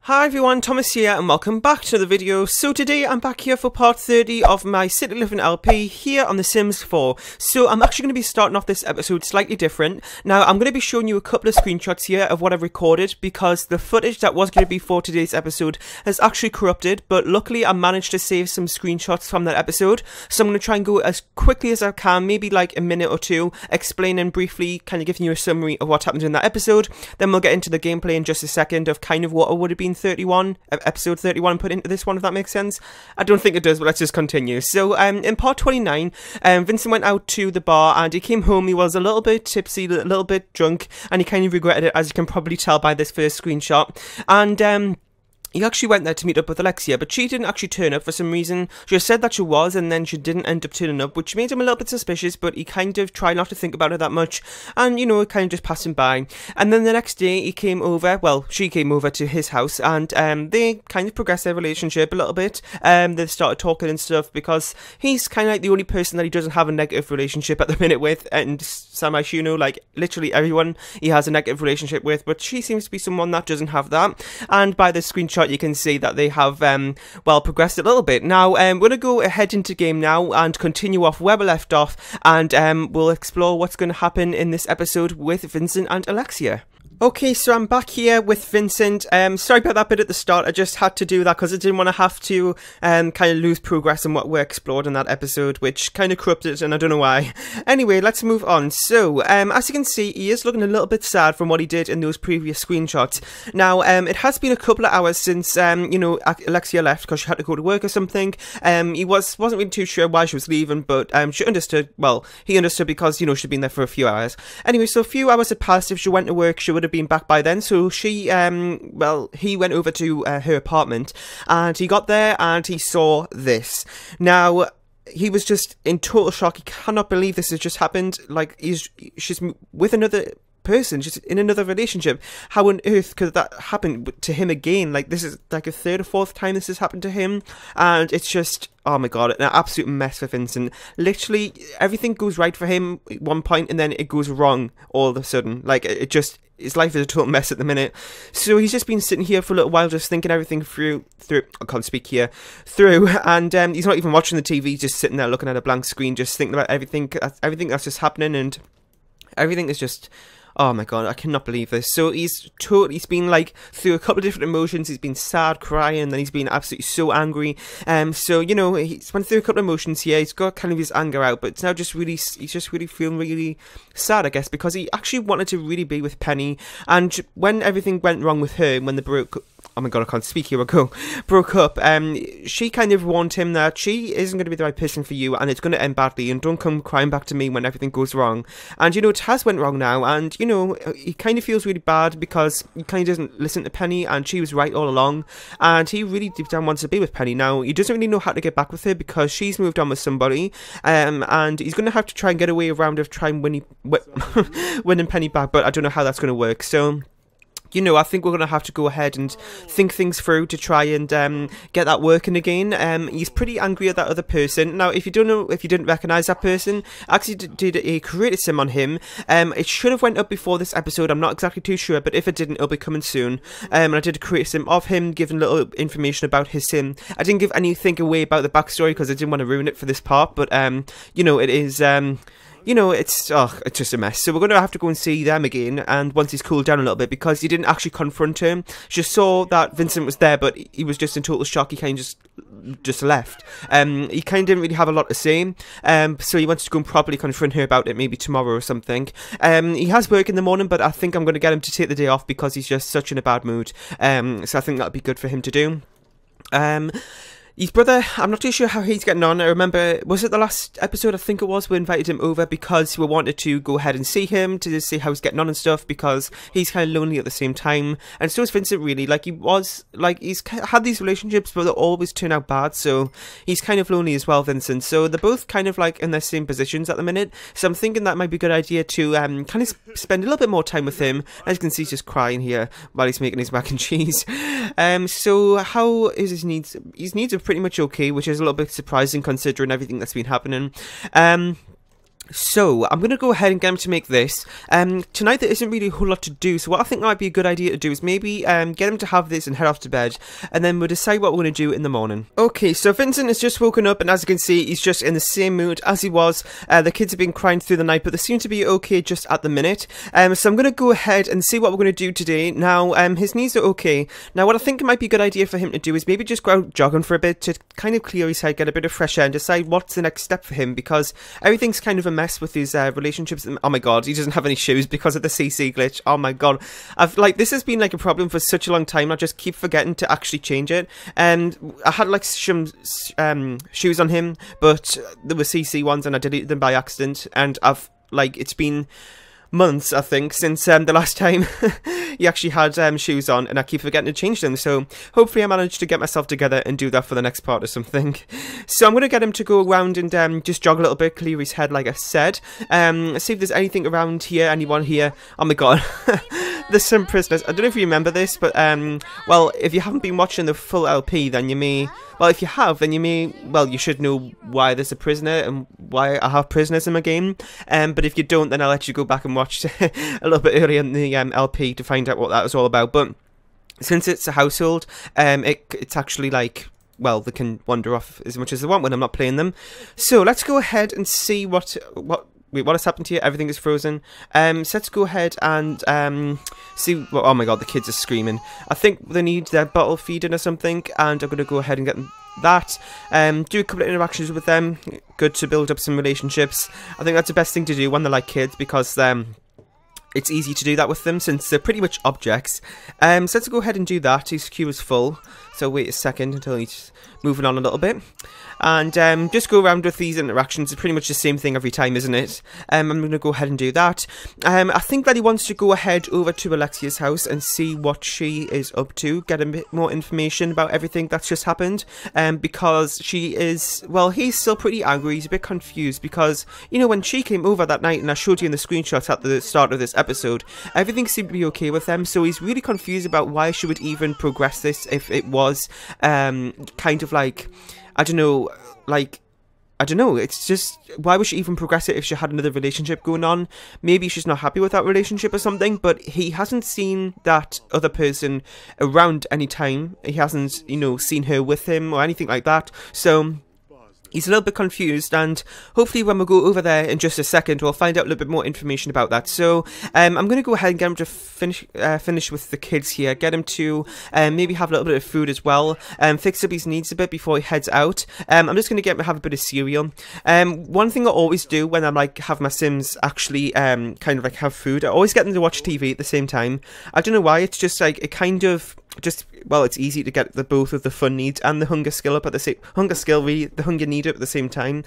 Hi everyone, Thomas here and welcome back to the video. So today I'm back here for part 30 of my City Living LP here on The Sims 4. So I'm actually going to be starting off this episode slightly different. Now I'm going to be showing you a couple of screenshots here of what I've recorded because the footage that was going to be for today's episode has actually corrupted, but luckily I managed to save some screenshots from that episode. So I'm going to try and go as quickly as I can, maybe like a minute or two, explaining briefly, kind of giving you a summary of what happened in that episode. Then we'll get into the gameplay in just a second of kind of what I would have been episode 31 put into this one, if that makes sense. I don't think it does, but let's just continue. So in part 29, Vincent went out to the bar and he came home. He was a little bit tipsy, a little bit drunk, and he kind of regretted it, as you can probably tell by this first screenshot. And he actually went there to meet up with Alexia, but she didn't actually turn up for some reason. She just said that she was, and then she didn't end up turning up, which made him a little bit suspicious, but he kind of tried not to think about it that much, and, you know, it kind of just passed him by. And then the next day, he came over, well, she came over to his house, and they kind of progressed their relationship a little bit. They started talking and stuff, because he's kind of like the only person that he doesn't have a negative relationship at the minute with, and Samash, you know, like, literally everyone he has a negative relationship with, but she seems to be someone that doesn't have that. And by the screenshot, you can see that they have, well, progressed a little bit. Now, we're going to go ahead into game now and continue off where we left off, and we'll explore what's going to happen in this episode with Vincent and Alexia. Okay, so I'm back here with Vincent. Sorry about that bit at the start. I just had to do that because I didn't want to have to kind of lose progress in what we explored in that episode, which kind of corrupted, and I don't know why. Anyway, let's move on. So, as you can see, he is looking a little bit sad from what he did in those previous screenshots. Now, it has been a couple of hours since, you know, Alexia left because she had to go to work or something. He wasn't really too sure why she was leaving, but she understood. Well, he understood because, you know, she'd been there for a few hours. Anyway, so a few hours had passed. If she went to work, she would have been back by then. So she well, he went over to her apartment, and he got there and he saw this. Now, he was just in total shock. He cannot believe this has just happened. Like, she's with another person, just in another relationship. How on earth could that happen to him again? Like, this is like a third or fourth time this has happened to him, and it's just, oh my god, an absolute mess for Vincent. Literally everything goes right for him at one point, and then it goes wrong all of a sudden. Like, it just, his life is a total mess at the minute. So he's just been sitting here for a little while, just thinking everything through. I can't speak here. And he's not even watching the TV, just sitting there looking at a blank screen, just thinking about everything that's just happening, and everything is just, oh my god, I cannot believe this. So he's been like through a couple of different emotions. He's been sad, crying, then he's been absolutely so angry. So, you know, he's went through a couple of emotions here. He's got kind of his anger out, but it's now just really, he's just really feeling really sad, I guess, because he actually wanted to really be with Penny. And when everything went wrong with her, when they broke, oh my god, I can't speak, here I go, broke up, she kind of warned him that she isn't going to be the right person for you, and it's going to end badly, and don't come crying back to me when everything goes wrong. And, you know, it has went wrong now, and, you know, he kind of feels really bad because he kind of doesn't listen to Penny, and she was right all along, and he really deep down wants to be with Penny. Now, he doesn't really know how to get back with her because she's moved on with somebody, and he's going to have to try and get a way around of trying winning Penny back, but I don't know how that's going to work. So, you know, I think we're going to have to go ahead and think things through to try and get that working again. He's pretty angry at that other person. Now, if you don't know, if you didn't recognise that person, I actually did a created sim on him. It should have went up before this episode. I'm not exactly too sure, but if it didn't, it'll be coming soon. And I did a created sim of him, giving a little information about his sim. I didn't give anything away about the backstory because I didn't want to ruin it for this part, but, you know, it is, you know, it's just a mess. So we're going to have to go and see them again, and once he's cooled down a little bit, because he didn't actually confront him. Just saw that Vincent was there, but he was just in total shock. He kind of just left. He kind of didn't really have a lot to say, so he wants to go and properly confront her about it, maybe tomorrow or something. He has work in the morning, but I think I'm going to get him to take the day off because he's just such in a bad mood. So I think that'll be good for him to do. His brother, I'm not too sure how he's getting on. I remember, was it the last episode, I think it was, we invited him over because we wanted to go ahead and see him, to see how he's getting on and stuff, because he's kind of lonely at the same time. And so is Vincent, really. Like, he's had these relationships, but they always turn out bad, so he's kind of lonely as well, Vincent. So they're both kind of like in their same positions at the minute, so I'm thinking that might be a good idea to kind of spend a little bit more time with him. As you can see, he's just crying here while he's making his mac and cheese. So how is his needs? His needs are pretty much okay, which is a little bit surprising considering everything that's been happening. So, I'm going to go ahead and get him to make this. Tonight there isn't really a whole lot to do, so what I think might be a good idea to do is maybe get him to have this and head off to bed, and then we'll decide what we're going to do in the morning. Okay, so Vincent has just woken up, and as you can see, he's just in the same mood as he was. The kids have been crying through the night, but they seem to be okay just at the minute. So I'm going to go ahead and see what we're going to do today. Now, his knees are okay. Now, what I think might be a good idea for him to do is maybe just go out jogging for a bit to kind of clear his head, get a bit of fresh air, and decide what's the next step for him, because everything's kind of a mess with his relationships. Oh my god, he doesn't have any shoes because of the CC glitch. Oh my god, this has been like a problem for such a long time. I just keep forgetting to actually change it, and I had like some shoes on him, but there were CC ones and I deleted them by accident, and it's been months, I think, since the last time he actually had shoes on, and I keep forgetting to change them. So hopefully I managed to get myself together and do that for the next part or something. So I'm going to get him to go around and just jog a little bit, clear his head like I said. See if there's anything around here, anyone here. Oh my god. There's some prisoners. I don't know if you remember this, but well, if you haven't been watching the full LP, then you may, well, if you have, then you may, well, you should know why there's a prisoner and why I have prisoners in my game. But if you don't, then I'll let you go back and watch a little bit earlier in the LP to find out what that was all about. But since it's a household, it's actually like, well, they can wander off as much as they want when I'm not playing them. So let's go ahead and see what has happened here. Everything is frozen. So let's go ahead and see what, oh my god, the kids are screaming. I think they need their bottle feeding or something, and I'm going to go ahead and get them that. Do a couple of interactions with them. Good to build up some relationships. I think that's the best thing to do when they're like kids, because it's easy to do that with them since they're pretty much objects. So let's go ahead and do that. His queue is full, so wait a second until he's moving on a little bit. And just go around with these interactions. It's pretty much the same thing every time, isn't it? I'm going to go ahead and do that. I think that he wants to go ahead over to Alexia's house and see what she is up to, get a bit more information about everything that's just happened, because she is, well, he's still pretty angry. He's a bit confused because, you know, when she came over that night, and I showed you in the screenshots at the start of this episode, everything seemed to be okay with them, so he's really confused about why she would even progress this if it was kind of like, I don't know, it's just, why would she even progress it if she had another relationship going on? Maybe she's not happy with that relationship or something, but he hasn't seen that other person around any time. He hasn't, you know, seen her with him or anything like that, so he's a little bit confused, and hopefully when we go over there in just a second, we'll find out a little bit more information about that. So I'm going to go ahead and get him to finish with the kids here, get him to maybe have a little bit of food as well, fix up his needs a bit before he heads out. I'm just going to get him to have a bit of cereal. One thing I always do when I'm like have my Sims actually kind of like have food, I always get them to watch TV at the same time. I don't know why, it's just like, it kind of just, well, it's easy to get both of the fun needs and the hunger skill up at the same the hunger need up at the same time.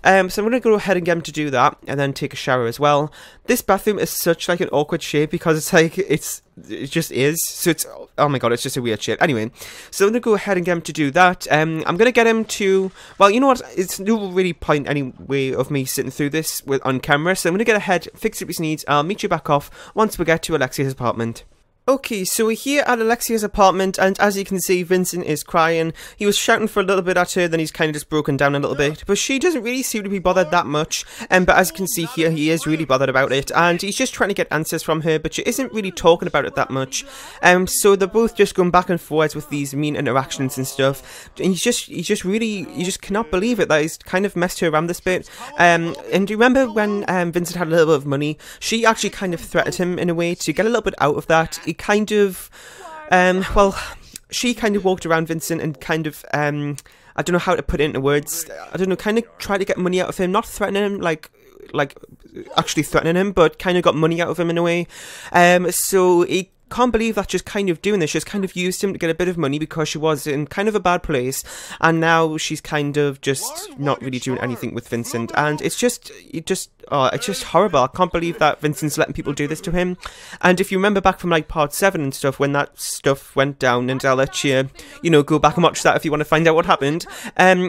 So I'm going to go ahead and get him to do that, and then take a shower as well. This bathroom is such like an awkward shape because it's like, it just is. So it's, oh my god, it's just a weird shape. Anyway, so I'm going to go ahead and get him to do that. I'm going to get him to, well, you know what, it's no really point anyway of me sitting through this on camera, so I'm going to get ahead, fix up his needs. I'll meet you back off once we get to Alexia's apartment. Okay, so we're here at Alexia's apartment, and as you can see, Vincent is crying. He was shouting for a little bit at her, then he's kind of just broken down a little bit, but she doesn't really seem to be bothered that much, but as you can see here, he is really bothered about it, and he's just trying to get answers from her, but she isn't really talking about it that much. So they're both just going back and forth with these mean interactions and stuff, and you just cannot believe it, that he's kind of messed her around this bit. And do you remember when Vincent had a little bit of money, she actually kind of threatened him in a way to get a little bit out of that. He kind of, well, she kind of walked around Vincent and kind of, I don't know how to put it into words, I don't know, kind of tried to get money out of him, not threatening him, like actually threatening him, but kind of got money out of him in a way. So he can't believe that she's kind of doing this. She's kind of used him to get a bit of money because she was in kind of a bad place, and now she's kind of just not really doing anything with Vincent, and it's just horrible. I can't believe that Vincent's letting people do this to him. And if you remember back from like part 7 and stuff, when that stuff went down, and I'll let you, you know, go back and watch that if you want to find out what happened,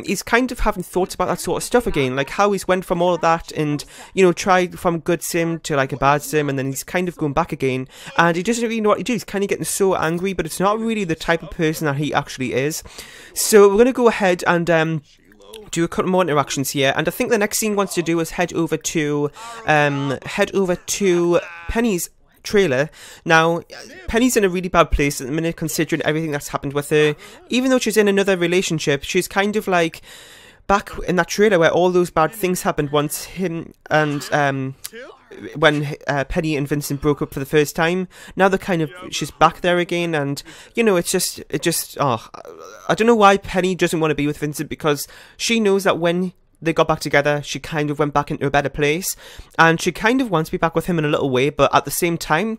he's kind of having thoughts about that sort of stuff again, like how he's went from all of that and, you know, tried from good sim to like a bad sim, and then he's kind of going back again, and he doesn't really know what to do. He's kind of getting so angry, but it's not really the type of person that he actually is. So we're going to go ahead and do a couple more interactions here, and I think the next scene wants to do is head over to Penny's trailer. Now, Penny's in a really bad place at the minute, considering everything that's happened with her. Even though she's in another relationship, she's kind of like back in that trailer where all those bad things happened once him and when Penny and Vincent broke up for the first time. Now she's back there again, and you know, it just I don't know why Penny doesn't want to be with Vincent, because she knows that when they got back together, she kind of went back into a better place, and she kind of wants to be back with him in a little way, but at the same time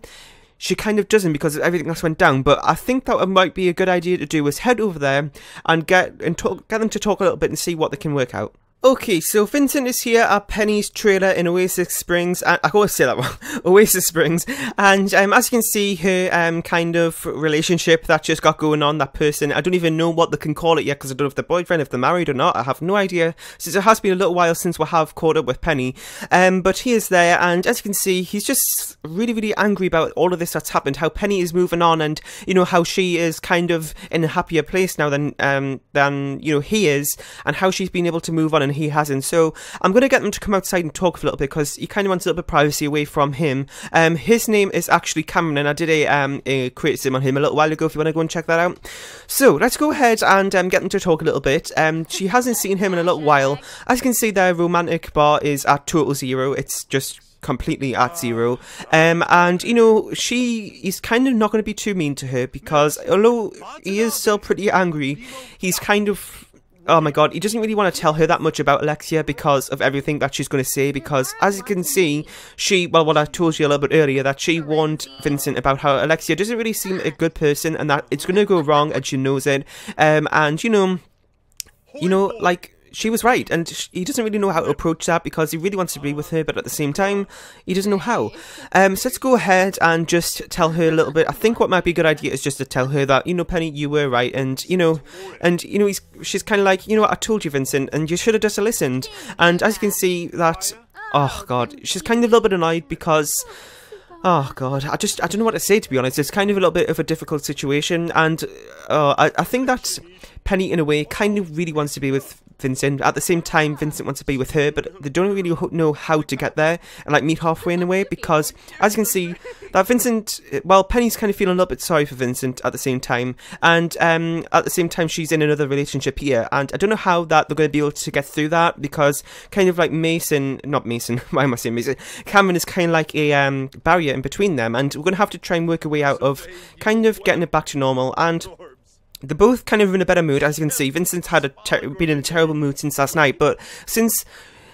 she kind of doesn't, because of everything that's went down. But I think that what might be a good idea to do is head over there and get them to talk a little bit and see what they can work out. Okay, so Vincent is here at Penny's trailer in Oasis Springs. I always say that wrong. Oasis Springs. And as you can see, her kind of relationship that just got going on, that person, I don't even know what they can call it yet, because I don't know if they're boyfriend, if they're married or not. I have no idea, since it has been a little while since we have caught up with Penny. But he is there, and as you can see, he's just really, really angry about all of this that's happened, how Penny is moving on, and, you know, how she is kind of in a happier place now than you know, he is, and how she's been able to move on and he hasn't. So I'm going to get them to come outside and talk for a little bit, because he kind of wants a little bit of privacy away from him. His name is actually Cameron, and I did a criticism on him a little while ago if you want to go and check that out. So let's go ahead and get them to talk a little bit. She hasn't seen him in a little while. As you can see, their romantic bar is at total zero. It's just completely at zero, and you know, he's kind of not going to be too mean to her, because although he is still pretty angry, he's kind of, oh my god, he doesn't really want to tell her that much about Alexia because of everything that she's going to say, because as you can see, well, what I told you a little bit earlier, that she warned Vincent about how Alexia doesn't really seem a good person, and that it's going to go wrong, and she knows it, and you know, like, she was right, and he doesn't really know how to approach that, because he really wants to be with her, but at the same time, he doesn't know how. So let's go ahead and just tell her a little bit. I think what might be a good idea is just to tell her that, you know, Penny, you were right, and you know, she's kind of like, you know what, I told you, Vincent, and you should have just listened. And as you can see, that, oh god, she's kind of a little bit annoyed, because, oh god, I don't know what to say, to be honest. It's kind of a little bit of a difficult situation, and I think that Penny, in a way, kind of really wants to be with Vincent. At the same time, Vincent wants to be with her, but they don't really know how to get there and like meet halfway in a way, because as you can see, that Vincent, well, Penny's kind of feeling a little bit sorry for Vincent at the same time, and at the same time she's in another relationship here, and I don't know how that they're going to be able to get through that, because kind of like why am I saying Mason? Cameron is kind of like a barrier in between them, and we're going to have to try and work a way out of kind of getting it back to normal. And they're both kind of in a better mood. As you can see, Vincent's been in a terrible mood since last night, but since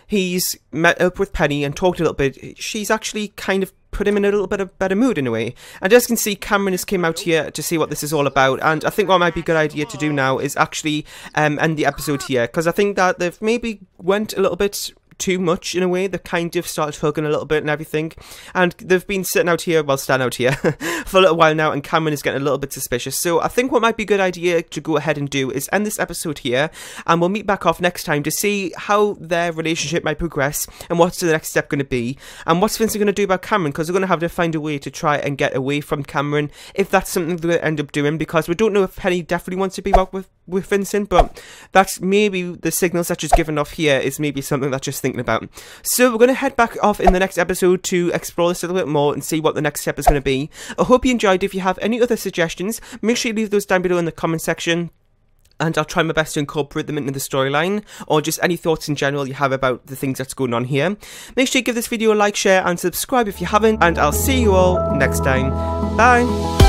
he's met up with Penny and talked a little bit, she's actually kind of put him in a little bit of better mood in a way. And as you can see, Cameron has came out here to see what this is all about, and I think what might be a good idea to do now is actually end the episode here, because I think that they've maybe went a little bit too much in a way. They kind of started hugging a little bit and everything, and they've been standing out here for a little while now, and Cameron is getting a little bit suspicious. So I think what might be a good idea to go ahead and do is end this episode here, and we'll meet back off next time to see how their relationship might progress and what's the next step going to be, and what's Vincent going to do about Cameron, because they're going to have to find a way to try and get away from Cameron, if that's something they're going to end up doing, because we don't know if Penny definitely wants to be back with Vincent, but that's maybe the signals that she's given off here is maybe something that she's thinking about. So we're going to head back off in the next episode to explore this a little bit more and see what the next step is going to be. I hope you enjoyed. If you have any other suggestions, make sure you leave those down below in the comment section, and I'll try my best to incorporate them into the storyline, or just any thoughts in general you have about the things that's going on here. Make sure you give this video a like, share and subscribe if you haven't, and I'll see you all next time. Bye!